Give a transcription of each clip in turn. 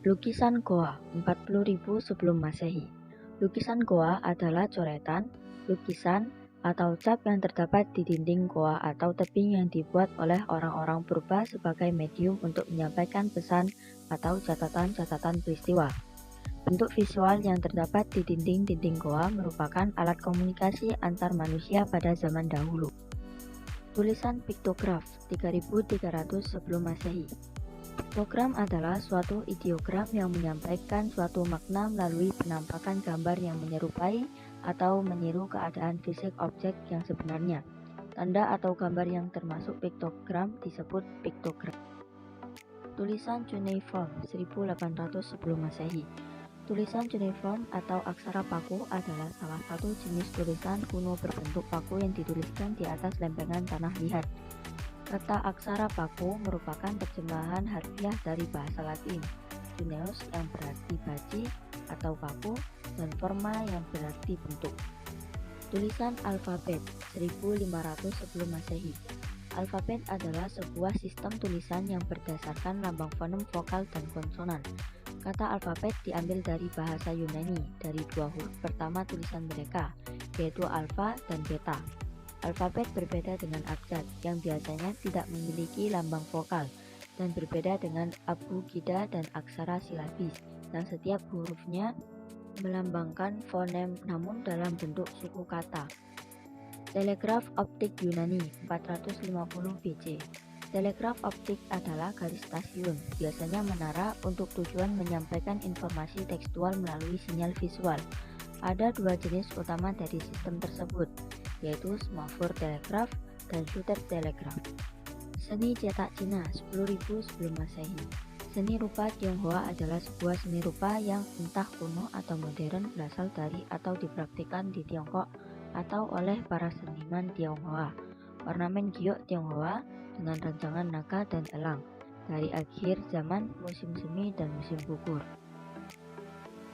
Lukisan Goa 40.000 sebelum Masehi. Lukisan Goa adalah coretan, lukisan, atau cap yang terdapat di dinding goa atau tebing yang dibuat oleh orang-orang purba sebagai medium untuk menyampaikan pesan atau catatan-catatan peristiwa. Bentuk visual yang terdapat di dinding-dinding goa merupakan alat komunikasi antar manusia pada zaman dahulu. Tulisan piktograf 3300 sebelum Masehi. Piktogram adalah suatu ideogram yang menyampaikan suatu makna melalui penampakan gambar yang menyerupai atau meniru keadaan fisik objek yang sebenarnya. Tanda atau gambar yang termasuk piktogram disebut piktogram. Tulisan cuneiform 1800 sebelum Masehi. Tulisan cuneiform atau aksara paku adalah salah satu jenis tulisan kuno berbentuk paku yang dituliskan di atas lempengan tanah liat. Kata aksara paku merupakan terjemahan harfiah dari bahasa Latin, cuneus yang berarti baji atau paku, dan forma yang berarti bentuk. Tulisan alfabet 1500 sebelum Masehi. Alfabet adalah sebuah sistem tulisan yang berdasarkan lambang fonem vokal dan konsonan. Kata alfabet diambil dari bahasa Yunani dari dua huruf pertama tulisan mereka, yaitu alfa dan beta. Alfabet berbeda dengan abjad yang biasanya tidak memiliki lambang vokal dan berbeda dengan abugida dan aksara silabis yang setiap hurufnya melambangkan fonem namun dalam bentuk suku kata. Telegraf optik Yunani 450 BC. Telegraf optik adalah garis stasiun, biasanya menara untuk tujuan menyampaikan informasi tekstual melalui sinyal visual. Ada dua jenis utama dari sistem tersebut, yaitu semafor telegraf dan shooter telegraf. Seni cetak Cina 10.000 sebelum Masehi. Seni rupa Tionghoa adalah sebuah seni rupa yang entah kuno atau modern berasal dari atau dipraktikkan di Tiongkok atau oleh para seniman Tionghoa. Ornamen giok Tionghoa dengan rancangan naga dan elang dari akhir zaman musim semi dan musim gugur.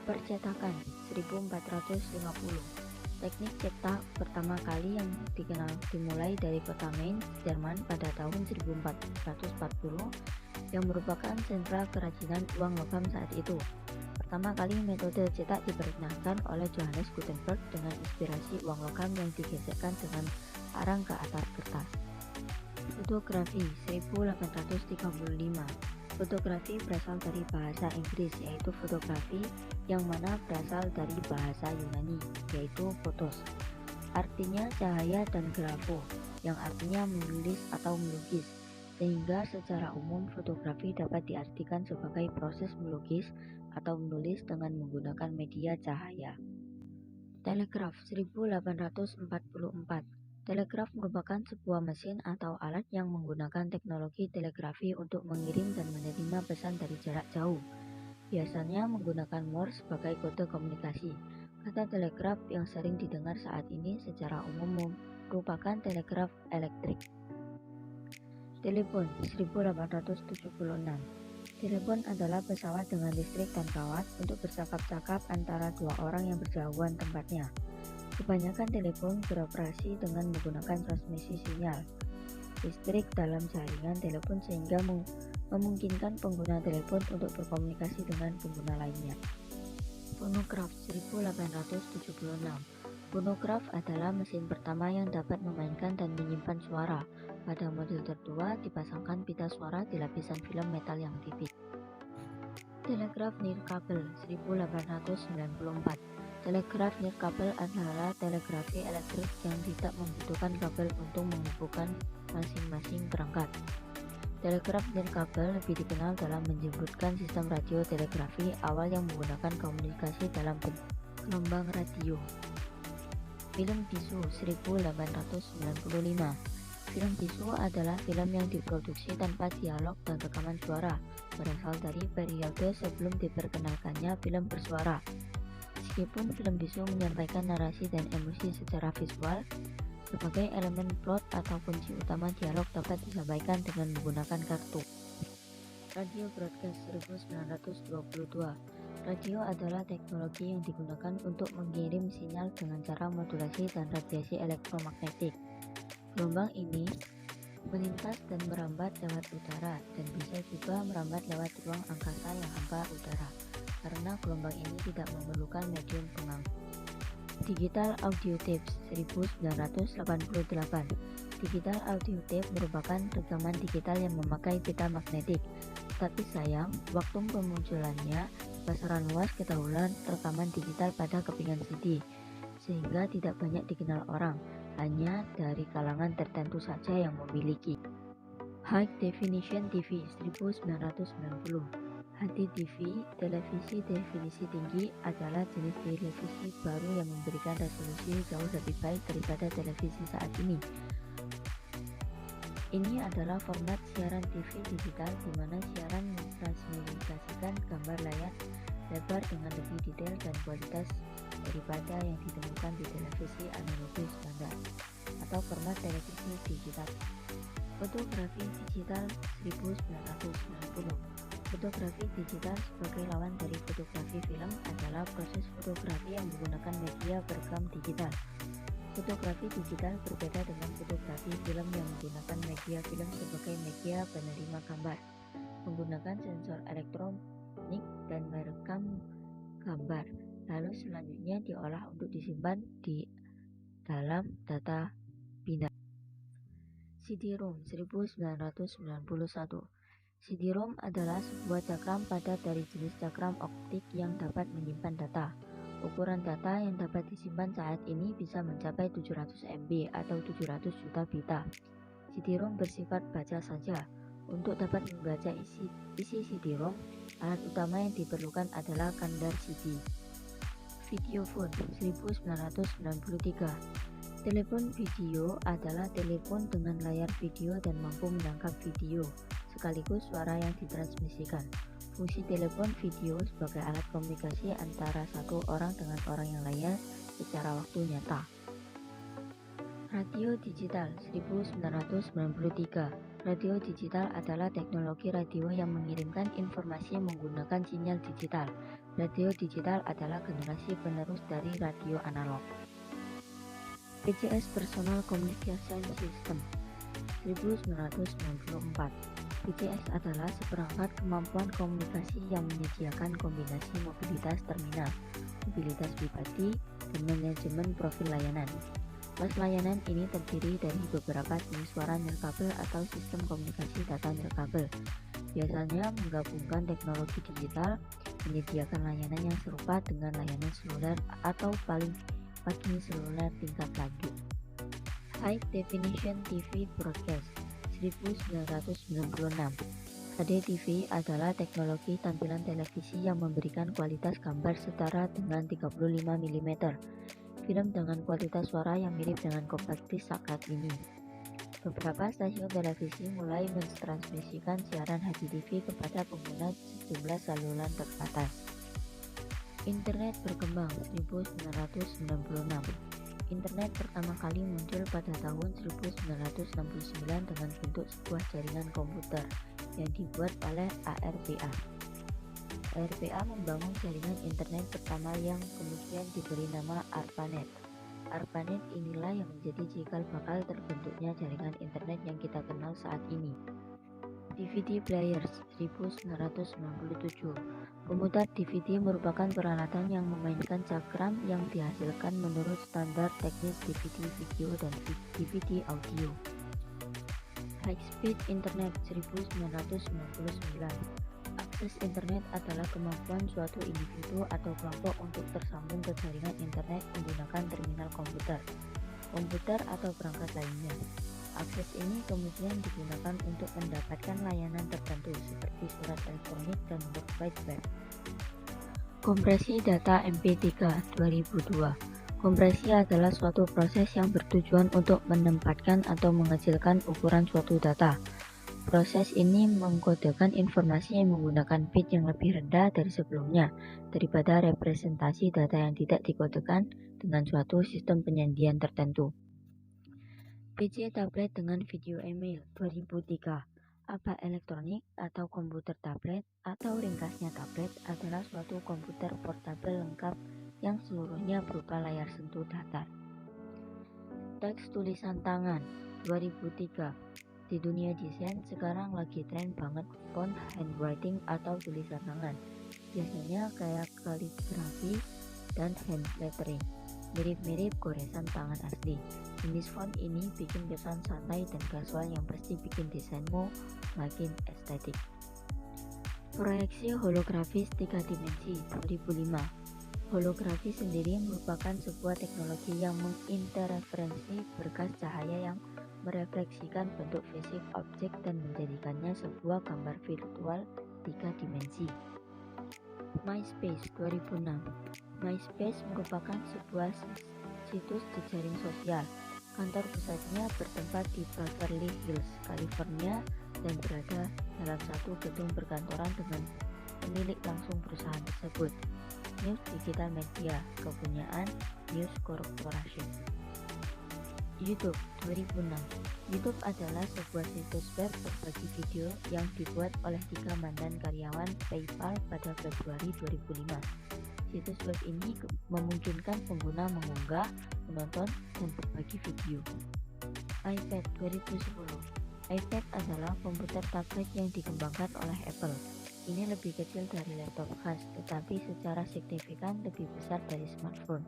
Percetakan 1450. Teknik cetak pertama kali yang dikenal dimulai dari kota Mainz, Jerman pada tahun 1440 yang merupakan sentra kerajinan uang logam saat itu. Pertama kali metode cetak diperkenalkan oleh Johannes Gutenberg dengan inspirasi uang logam yang digesekkan dengan arang ke atas kertas. Fotografi 1835. Fotografi berasal dari bahasa Inggris yaitu fotografi yang mana berasal dari bahasa Yunani yaitu photos. Artinya cahaya dan grafo yang artinya menulis atau melukis. Sehingga secara umum fotografi dapat diartikan sebagai proses melukis atau menulis dengan menggunakan media cahaya. Telegraf 1844. Telegraf merupakan sebuah mesin atau alat yang menggunakan teknologi telegrafi untuk mengirim dan menerima pesan dari jarak jauh. Biasanya menggunakan Morse sebagai kode komunikasi. Kata telegraf yang sering didengar saat ini secara umum merupakan telegraf elektrik. Telepon 1876. Telepon adalah pesawat dengan listrik dan kawat untuk bercakap-cakap antara dua orang yang berjauhan tempatnya. Kebanyakan telepon beroperasi dengan menggunakan transmisi sinyal listrik dalam jaringan telepon sehingga memungkinkan pengguna telepon untuk berkomunikasi dengan pengguna lainnya. Fonograf 1876. Fonograf adalah mesin pertama yang dapat memainkan dan menyimpan suara. Pada model tertua dipasangkan pita suara di lapisan film metal yang tipis. Telegraf nirkabel 1894. Telegraf nirkabel adalah telegrafi elektrik yang tidak membutuhkan kabel untuk menghubungkan masing-masing perangkat. Telegraf nirkabel lebih dikenal dalam menyebutkan sistem radio telegrafi awal yang menggunakan komunikasi dalam gelombang radio. Film bisu 1895. Film bisu adalah film yang diproduksi tanpa dialog dan rekaman suara, berasal dari periode sebelum diperkenalkannya film bersuara. Meskipun film bisu menyampaikan narasi dan emosi secara visual, berbagai elemen plot atau kunci utama dialog dapat disampaikan dengan menggunakan kartu. Radio broadcast 1922. Radio adalah teknologi yang digunakan untuk mengirim sinyal dengan cara modulasi dan radiasi elektromagnetik. Gelombang ini melintas dan merambat lewat udara, dan bisa juga merambat lewat ruang angkasa yang hampa udara, karena gelombang ini tidak memerlukan medium pengangkut. Digital Audio Tapes 1988. Digital audio tape merupakan rekaman digital yang memakai pita magnetik. Tapi sayang, waktu pemunculannya, pasaran luas ketahuan rekaman digital pada kepingan CD, sehingga tidak banyak dikenal orang, hanya dari kalangan tertentu saja yang memiliki. High Definition TV 1990. HDTV, televisi definisi tinggi, adalah jenis televisi baru yang memberikan resolusi jauh lebih baik daripada televisi saat ini. Ini adalah format siaran TV digital di mana siaran mentransmisikan gambar layar lebar dengan lebih detail dan kualitas daripada yang ditemukan di televisi analogi standar atau format televisi digital. Fotografi digital 1990. Fotografi digital sebagai lawan dari fotografi film adalah proses fotografi yang menggunakan media perekam digital. Fotografi digital berbeda dengan fotografi film yang menggunakan media film sebagai media penerima gambar, menggunakan sensor elektronik dan merekam gambar, lalu selanjutnya diolah untuk disimpan di dalam data binary. CD-ROM 1991. CD-ROM adalah sebuah cakram padat dari jenis cakram optik yang dapat menyimpan data. Ukuran data yang dapat disimpan saat ini bisa mencapai 700 MB atau 700 juta bita. CD-ROM bersifat baca saja. Untuk dapat membaca isi CD-ROM, alat utama yang diperlukan adalah kandar CD. Videophone 1993. Telepon video adalah telepon dengan layar video dan mampu menangkap video, sekaligus suara yang ditransmisikan. Fungsi telepon video sebagai alat komunikasi antara satu orang dengan orang yang lainnya secara waktu nyata. Radio digital 1993. Radio digital adalah teknologi radio yang mengirimkan informasi menggunakan sinyal digital. Radio digital adalah generasi penerus dari radio analog. PCS Personal Communication System 1994. PCS adalah seperangkat kemampuan komunikasi yang menyediakan kombinasi mobilitas terminal, mobilitas pribadi, dan manajemen profil layanan. Kelas layanan ini terdiri dari beberapa jenis suara nirkabel atau sistem komunikasi data nirkabel. Biasanya menggabungkan teknologi digital, menyediakan layanan yang serupa dengan layanan seluler atau paling seluler tingkat lanjut. High Definition TV Broadcast 1996. HDTV adalah teknologi tampilan televisi yang memberikan kualitas gambar setara dengan 35 mm, film dengan kualitas suara yang mirip dengan compact disc saat ini. Beberapa stasiun televisi mulai mentransmisikan siaran HDTV kepada pengguna sejumlah saluran terbatas. Internet berkembang 1996. Internet pertama kali muncul pada tahun 1969 dengan bentuk sebuah jaringan komputer yang dibuat oleh ARPA. ARPA membangun jaringan internet pertama yang kemudian diberi nama ARPANET. ARPANET inilah yang menjadi cikal bakal terbentuknya jaringan internet yang kita kenal saat ini. DVD players 1997. Pemutar DVD merupakan peralatan yang memainkan cakram yang dihasilkan menurut standar teknis DVD video dan DVD audio. High Speed Internet 1999. Akses internet adalah kemampuan suatu individu atau kelompok untuk tersambung ke jaringan internet menggunakan terminal komputer atau perangkat lainnya. Akses ini kemudian digunakan untuk mendapatkan layanan tertentu seperti surat elektronik dan World Wide Web. Kompresi data MP3 2002. Kompresi adalah suatu proses yang bertujuan untuk menempatkan atau mengecilkan ukuran suatu data. Proses ini mengkodekan informasi yang menggunakan bit yang lebih rendah dari sebelumnya daripada representasi data yang tidak dikodekan dengan suatu sistem penyajian tertentu. PC tablet dengan video email 2003. Apa elektronik atau komputer tablet atau ringkasnya tablet adalah suatu komputer portabel lengkap yang seluruhnya berupa layar sentuh datar. Teks tulisan tangan 2003. Di dunia desain sekarang lagi tren banget font handwriting atau tulisan tangan. Biasanya kayak kaligrafi dan hand lettering, mirip-mirip goresan tangan asli. Jenis font ini bikin kesan santai dan casual yang pasti bikin desainmu makin estetik. Proyeksi holografis 3 dimensi 2005. Holografi sendiri merupakan sebuah teknologi yang menginterferensi berkas cahaya yang merefleksikan bentuk fisik objek dan menjadikannya sebuah gambar virtual 3 dimensi. MySpace 2006. MySpace merupakan sebuah situs jejaring sosial. Kantor pusatnya bertempat di Beverly Hills, California, dan berada dalam satu gedung perkantoran dengan pemilik langsung perusahaan tersebut. News Digital Media, kepunyaan News Corporation. YouTube 2006. YouTube adalah sebuah situs web berbagi video yang dibuat oleh 3 mantan karyawan PayPal pada Februari 2005. Situs web ini memungkinkan pengguna mengunggah, menonton, dan berbagi video. iPad 2010. iPad adalah komputer tablet yang dikembangkan oleh Apple. Ini lebih kecil dari laptop khas, tetapi secara signifikan lebih besar dari smartphone.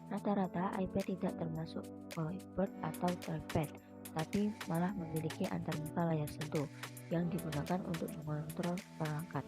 Rata-rata iPad tidak termasuk keyboard atau trackpad, tapi malah memiliki antarmuka layar sentuh yang digunakan untuk mengontrol perangkat.